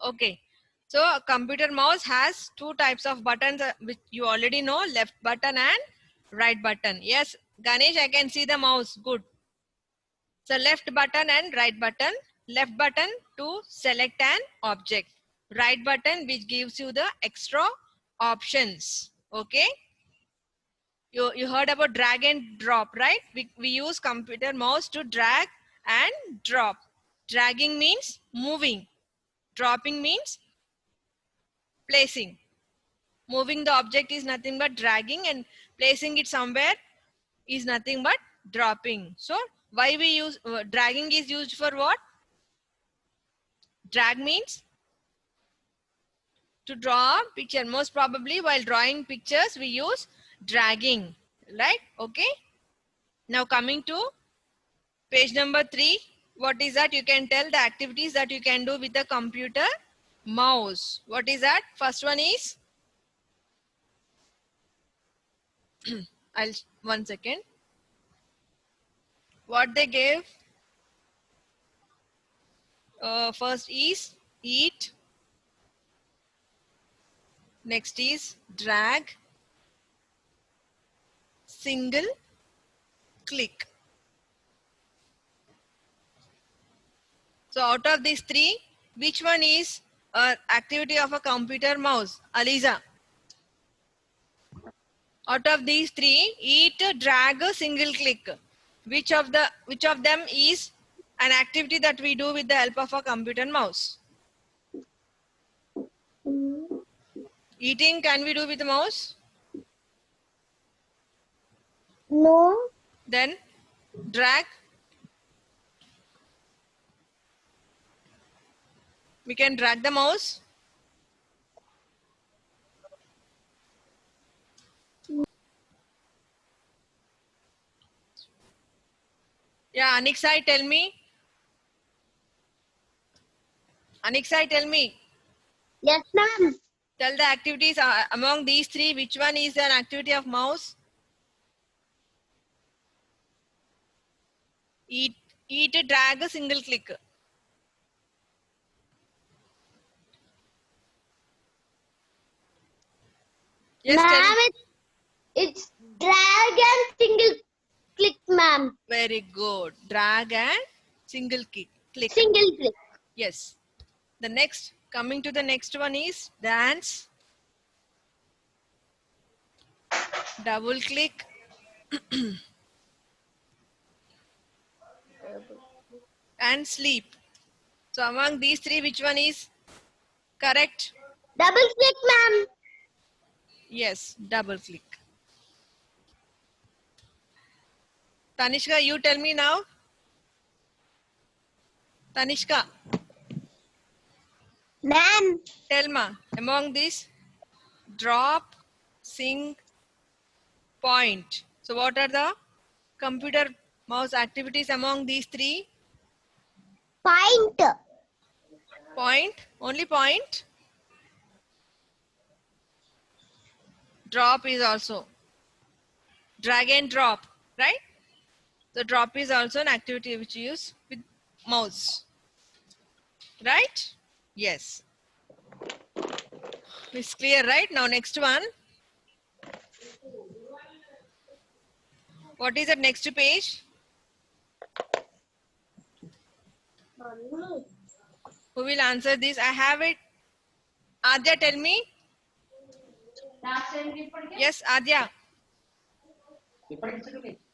Okay. So a computer mouse has two types of buttons, which you already know, left button and right button. Yes, Ganesh, I can see the mouse. Good. So left button and right button. Left button to select an object. Right button which gives you the extra options. Okay. You heard about drag and drop, right? We use computer mouse to drag and drop. Dragging means moving. Dropping means placing. Moving the object is nothing but dragging, and placing it somewhere is nothing but dropping. So why we use dragging is used for what? Drag means to draw a picture. Most probably while drawing pictures we use dragging, right? Okay. Now coming to page number 3. What is that? You can tell the activities that you can do with the computer mouse. What is that? First one is I'll one second. What they gave first is eat. Next is drag, single, click. So out of these three, which one is activity of a computer mouse? Aliza. Out of these three, eat, drag, single, click. Which of them is an activity that we do with the help of a computer mouse? Eating can we do with the mouse? No. Then drag. We can drag the mouse. Yeah, Anixai, tell me. Anixai, tell me. Yes, ma'am. Tell the activities among these three, which one is an activity of mouse? Eat, drag, single click. Yes, ma'am, it's drag and single click, ma'am. very good. Drag and single click. Single click. Yes. The next, coming to the next one is dance, double click, and sleep. So among these three, which one is correct? Double click, ma'am. Yes, double click. Tanishka, you tell me now. Tanishka, Ma'am. tell me, among these, drop, sing, point. So what are the computer mouse activities among these three? Point. Point, only point. Drop is also. Drag and drop, right? The drop is also an activity which you use with mouse. Right? Yes. It's clear, right? Now next one. What is the next page? Who will answer this? I have it. Adya, tell me. Yes, Adya.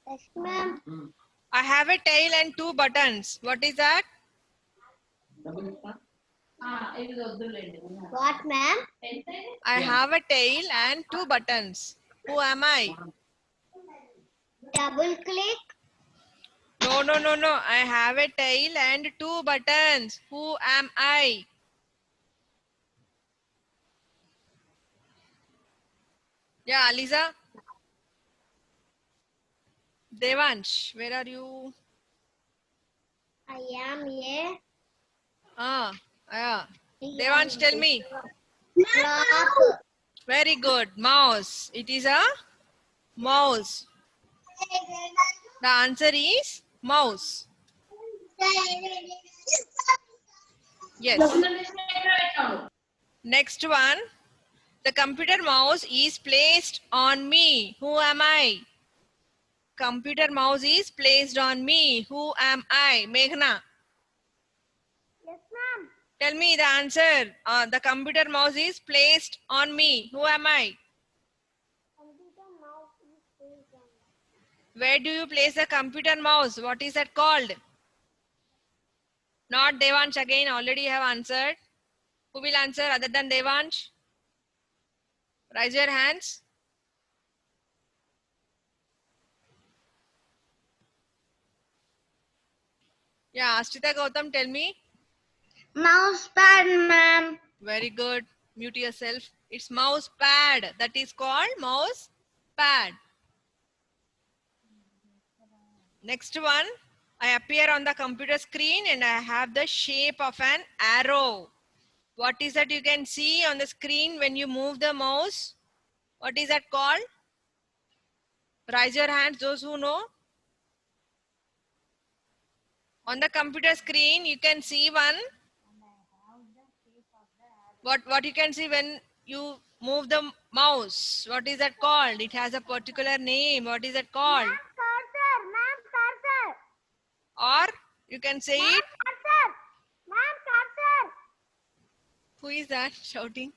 Yes, ma'am. I have a tail and two buttons. What is that? What, ma'am? I have a tail and two buttons. Who am I? Double click. No, no, no, no. I have a tail and two buttons. Who am I? Yeah, Aliza. Devansh, where are you? I am a Yeah. Devansh, tell me. drop. Very good. Mouse. It is a mouse. The answer is mouse. Yes. Next one. The computer mouse is placed on me. Who am I? Computer mouse is placed on me. Who am I? Meghna, Yes, ma'am. tell me the answer. The computer mouse is placed on me. Who am I? Computer mouse is placed on the Where do you place the computer mouse? What is that called? Not Devansh again. Already have answered. Who will answer other than Devansh? Raise your hands. Yeah, Ashrita Gautam, tell me. mouse pad, ma'am. Very good. Mute yourself. It's mouse pad. That is called mouse pad. Next one. I appear on the computer screen and I have the shape of an arrow. What is that you can see on the screen when you move the mouse? What is that called? Raise your hands, those who know. On the computer screen, you can see one. What you can see when you move the mouse? What is that called? It has a particular name. What is that called? Cursor, ma'am, cursor. Or you can say it. Cursor. Ma'am, cursor. Who is that shouting?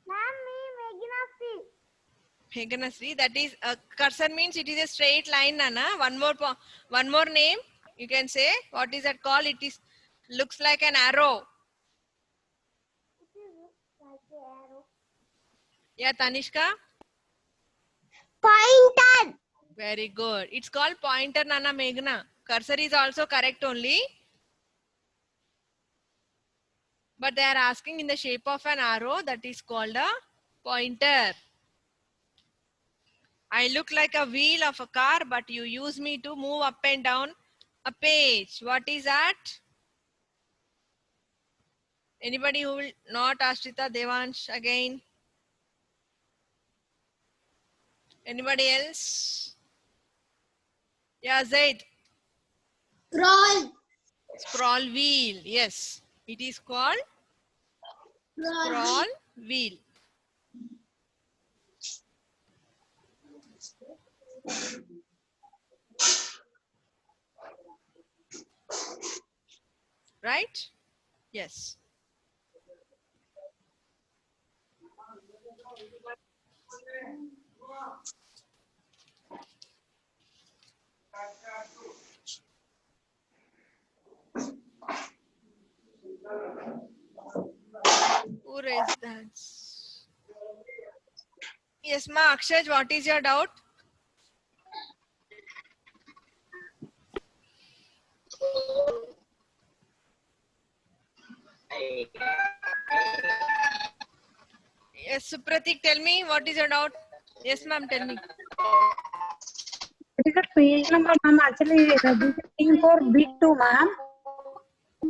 Ma'am, me, Meghna C. Meghanasri. That is cursor means it is a straight line, Nana. One more name. You can say what is that called? It is looks like an arrow. It is like an arrow. Yeah, Tanishka. Pointer. Very good. It's called pointer, Nana Meghna. Cursor is also correct only. But they are asking in the shape of an arrow, that is called a pointer. I look like a wheel of a car, but you use me to move up and down a page. What is that? Anybody who will not? Ashrita, Devansh again? Anybody else? Yeah, Zaid. Scroll. Scroll wheel. Yes, it is called scroll wheel. Right? Yes. Who raised that? Yes, ma. Akshaj, what is your doubt? Yes, Supratik, tell me what is your doubt? Yes, ma'am, tell me. It is a page number, ma'am. Actually, this is thing for big two, ma'am.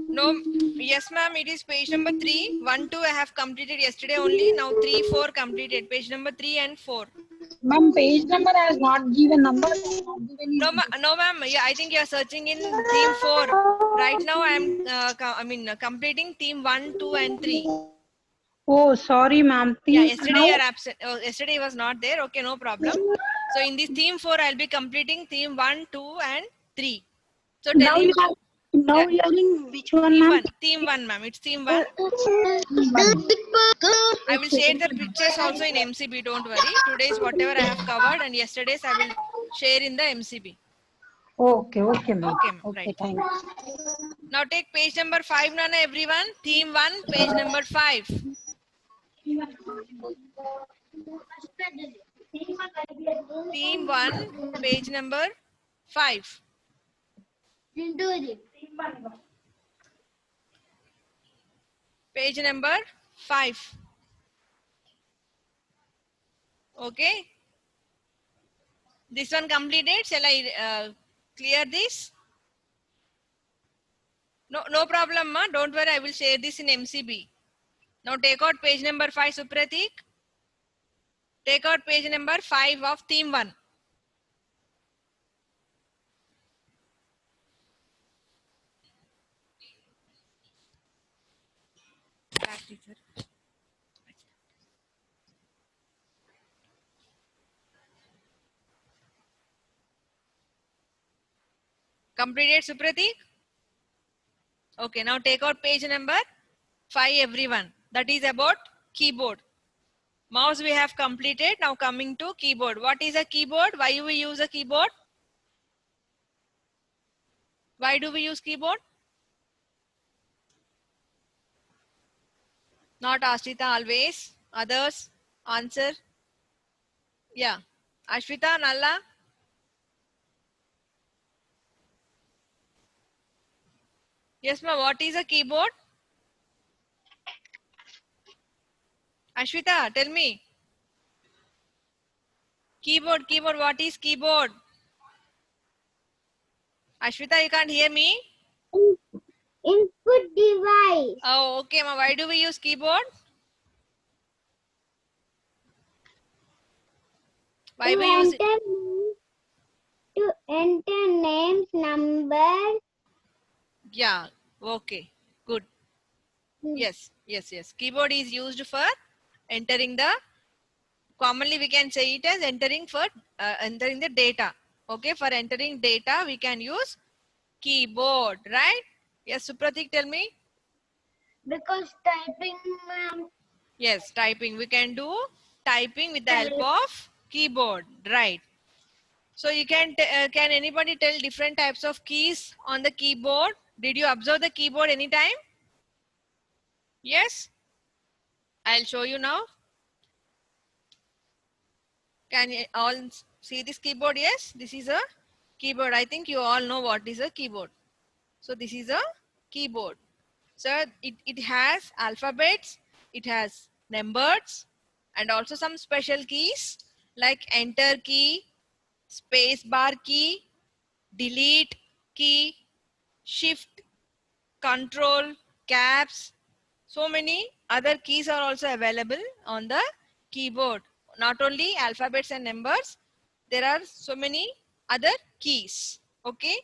No, yes, ma'am, it is page number 3. 1, 2 I have completed yesterday only. Now 3, 4 completed. Page number 3 and 4. Ma'am, page number has not given number. Not given No, no, ma'am. Yeah, I think you are searching in theme 4. Right now I am completing theme 1, 2 and 3. Oh, sorry, ma'am. Yeah, Theme yesterday now. you are absent. Oh, yesterday was not there. Okay, no problem. So in this theme 4, I'll be completing theme 1, 2 and 3. So tell Now him. you are. Now Yeah. you are in which one, Theme ma'am? 1. Theme 1, ma'am. It's theme 1. I will share the pictures also in MCB. Don't worry. Today's whatever I have covered and yesterday's I will share in the MCB. Okay, okay, ma'am. Okay, ma'am. Okay, Right. thank you. Now take page number 5, Nana, everyone. Theme 1, page number 5. Theme 1, page number 5. Page number 5. Okay. This one completed. Shall I clear this? No, no problem, ma. Don't worry. I will share this in MCB. Now take out page number 5, Supratik. Take out page number 5 of theme 1. Completed, Supratik? Okay, now take out page number 5, everyone. That is about keyboard. Mouse we have completed. Now coming to keyboard. What is a keyboard? Why do we use a keyboard? Why do we use keyboard? Not Ashita always. Others? Answer. Yeah. Ashwita, Nalla? Yes, ma. What is a keyboard? Ashwita, tell me. Keyboard, keyboard. What is keyboard? Ashwita, you can't hear me? Input device. Oh, okay, ma. Why do we use keyboard? Why To we use it? enter names, numbers. Yeah. Okay. Good. Yes. Yes. Yes. Keyboard is used for entering the. Commonly, we can say it as entering the data. Okay. For entering data, we can use keyboard, right? Yes. Supratik, tell me. Because typing, ma'am. Yes. Typing. We can do typing with the help of keyboard, right? So you can anybody tell different types of keys on the keyboard? Did you observe the keyboard anytime? Yes. I'll show you now. Can you all see this keyboard? Yes, this is a keyboard. I think you all know what is a keyboard. So this is a keyboard. So it has alphabets, it has numbers, and also some special keys like enter key, space bar key, delete key, shift, control, caps. So many other keys are also available on the keyboard. Not only alphabets and numbers, there are so many other keys. Okay.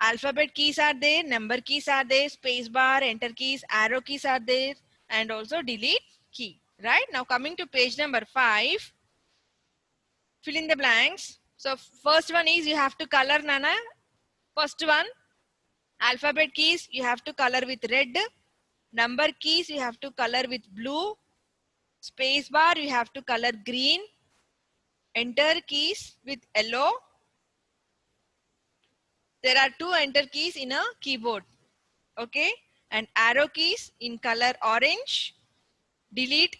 Alphabet keys are there, number keys are there, space bar, enter keys, arrow keys are there, and also delete key. Right. Now coming to page number 5, fill in the blanks. So first one is you have to color, Nana. First one, alphabet keys you have to color with red. Number keys you have to color with blue. Space bar you have to color green. Enter keys with yellow. There are 2 enter keys in a keyboard. Okay. And arrow keys in color orange. Delete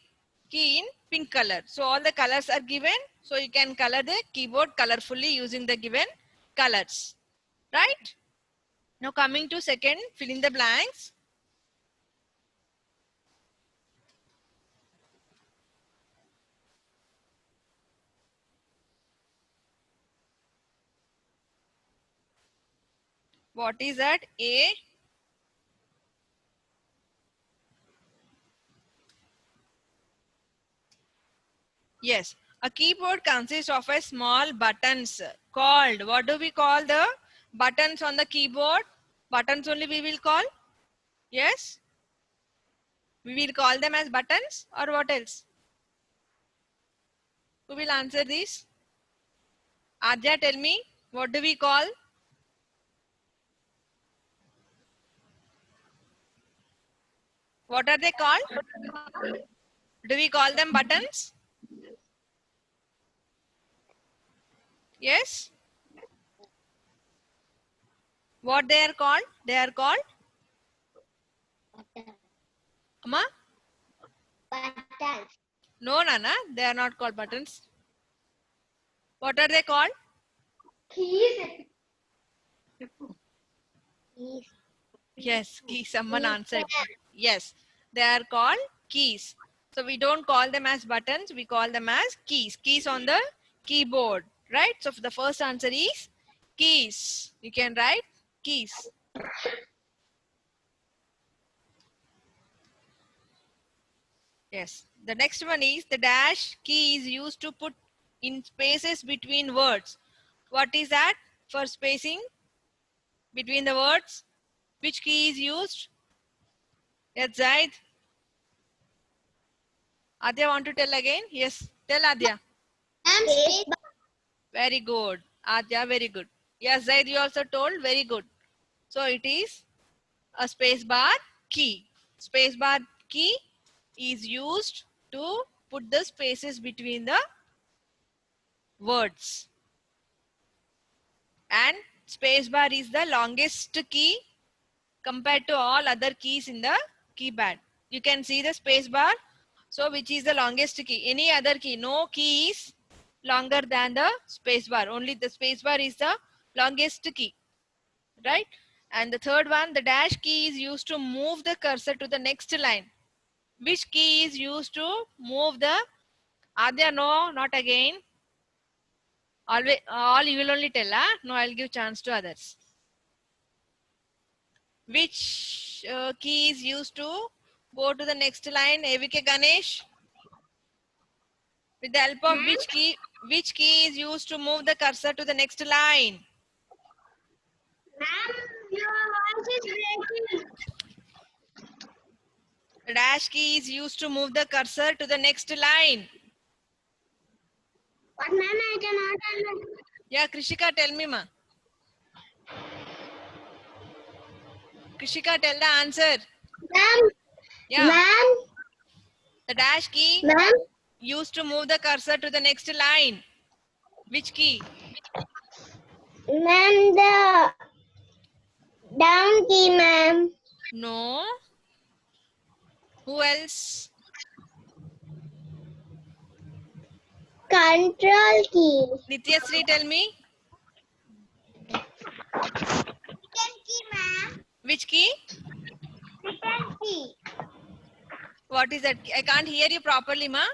key in pink color. So all the colors are given. So you can color the keyboard colorfully using the given colors. Right. Now coming to second, fill in the blanks. What is that? A. Yes. A keyboard consists of a small buttons called. What do we call the buttons on the keyboard? Buttons only we will call? Yes. We will call them as buttons or what else? Who will answer this? Adya, tell me. What do we call? What are they called? Do we call them buttons? Yes. What they are called? They are called? Amma? Buttons. No, Nana. They are not called buttons. What are they called? Keys. Keys. Yes, keys. Someone answered. Yes, they are called keys. So we don't call them as buttons. We call them as keys. Keys on the keyboard, right? So the first answer is keys. You can write keys. Yes. The next one is the dash key is used to put in spaces between words. What is that for spacing between the words? Which key is used? Yes, Zaid. Adya, want to tell again? Yes, tell Adya. Space bar. Very good. Adya, very good. Yes, Zaid, you also told. Very good. So it is a space bar key. Space bar key is used to put the spaces between the words. And space bar is the longest key compared to all other keys in the keypad. You can see the space bar. So which is the longest key? Any other key? No key is longer than the space bar. Only the space bar is the longest key. Right? And the third one, the dash key is used to move the cursor to the next line. Which key is used to move the Adya? No, not again. Always, all you will only tell, huh? No, I'll give chance to others. Which key is used to go to the next line? AVK Ganesh. With the help of which key is used to move the cursor to the next line? Ma'am, your voice is breaking. The dash key is used to move the cursor to the next line. But ma'am, I cannot understand. Yeah, Krishika, tell me, ma. Krishika, tell the answer. Ma'am, Yeah, ma'am, the dash key ma'am, used to move the cursor to the next line. Which key? ma'am, the down key, ma'am. No. Who else? Control key. Nityasri, tell me. Return key, ma'am. Which key? Return key. What is that? I can't hear you properly, ma.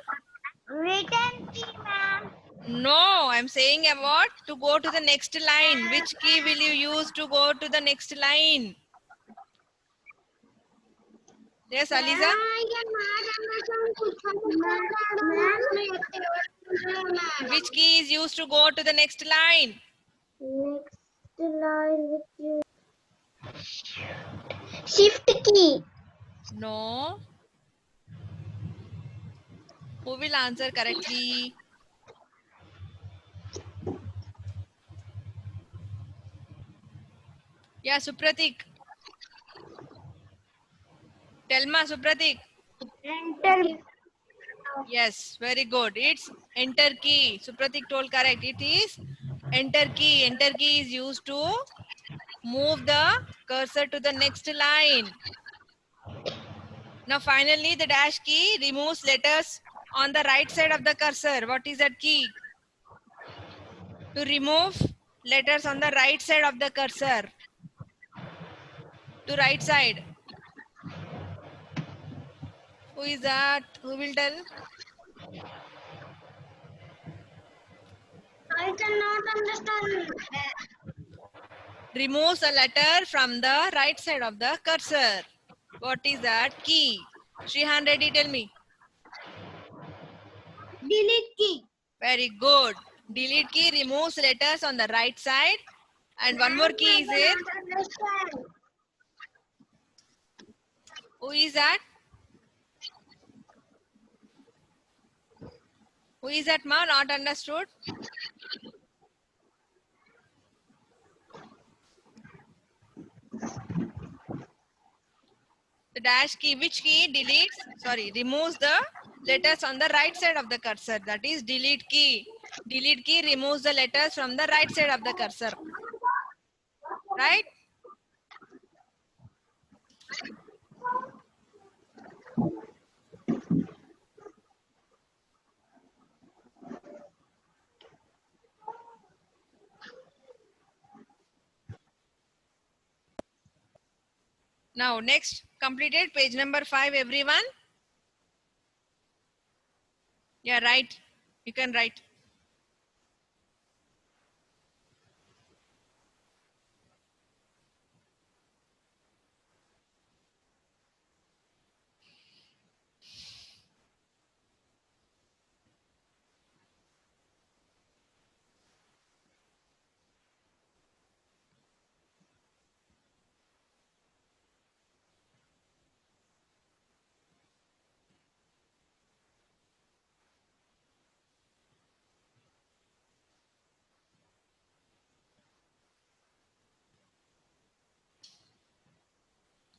Return key, ma'am. No, I'm saying about to go to the next line. Which key will you use to go to the next line? Yes, Aliza? I cannot understand. Which key is used to go to the next line? Next line with you. Shift key. No. Who will answer correctly? Yeah, Supratik. Tell ma, Supratik. Enter. Yes, very good. It's enter key. Supratik told correct. It is enter key. Enter key is used to move the cursor to the next line. Now finally the dash key removes letters on the right side of the cursor. What is that key? To remove letters on the right side of the cursor. To right side. Who is that? Who will tell? I cannot understand. Removes a letter from the right side of the cursor. What is that key? Shrihan Reddy, tell me. Delete key. Very good. Delete key removes letters on the right side. And one more key is there. Understand. Who is that? Who is that, ma? Not understood. The dash key, which key removes the letters on the right side of the cursor. That is delete key. Delete key removes the letters from the right side of the cursor. Right? Now, next, completed page number 5, everyone. Yeah, right. You can write.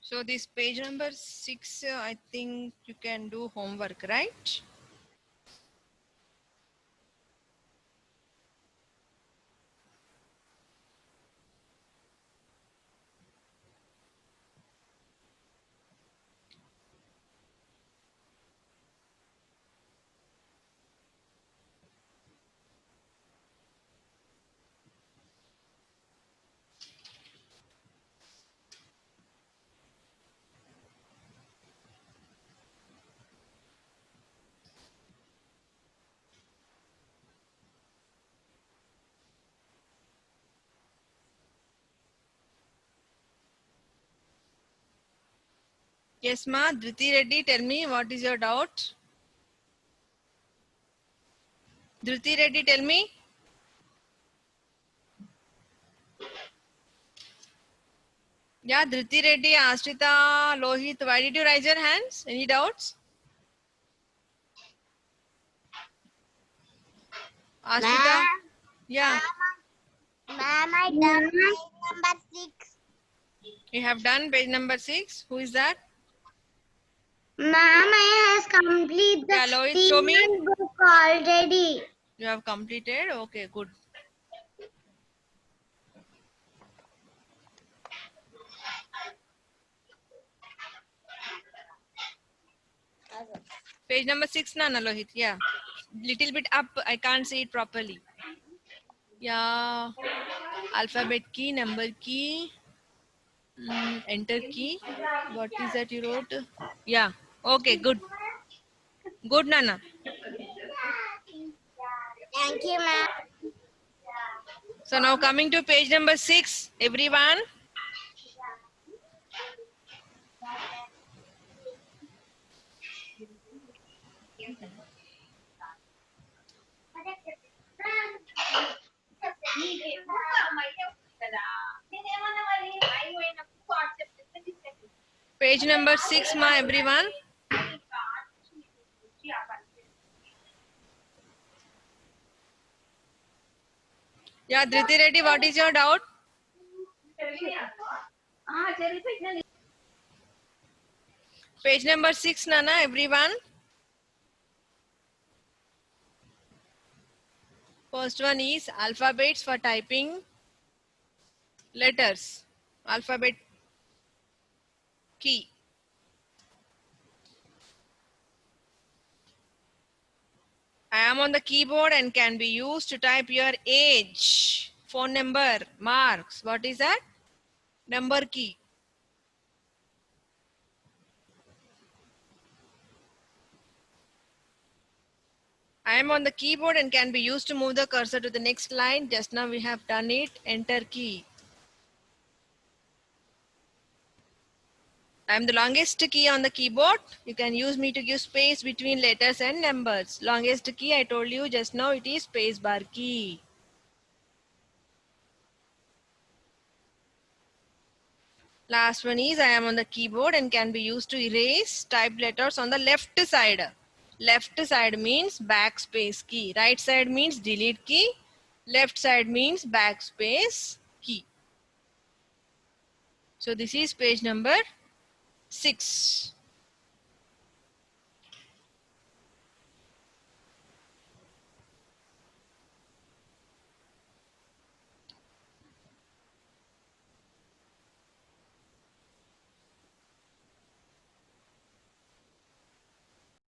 So this page number 6, I think you can do homework, right? Yes, ma. Dhriti Reddy, tell me what is your doubt? Dhriti Reddy, tell me. Yeah, Dhriti Reddy, Ashrita, Lohit, why did you raise your hands? Any doubts? Ashrita? Ma'am, Yeah, ma'am, I done page number 6. you have done page number 6. Who is that? Ma'am, I has completed Yeah, the Lohit, show me. T1 book already. You have completed. Okay, good. Page number 6, Nana Lohit. Yeah, little bit up. I can't see it properly. Yeah, alphabet key, number key, enter key. What is that you wrote? Yeah. Okay, good. Good, Nana. Thank you, ma'am. So now coming to page number 6, everyone. Page number 6, ma, everyone. Yeah, Dhriti Reddy, what is your doubt? Page number 6, Nana, everyone. First one is alphabets for typing letters. Alphabet key. I am on the keyboard and can be used to type your age, phone number, marks. What is that? Number key. I am on the keyboard and can be used to move the cursor to the next line. Just now we have done it. Enter key. I am the longest key on the keyboard. You can use me to give space between letters and numbers. Longest key I told you just now, it is space bar key. Last one is I am on the keyboard and can be used to erase typed letters on the left side. Left side means backspace key. Right side means delete key. Left side means backspace key. So this is page number 6.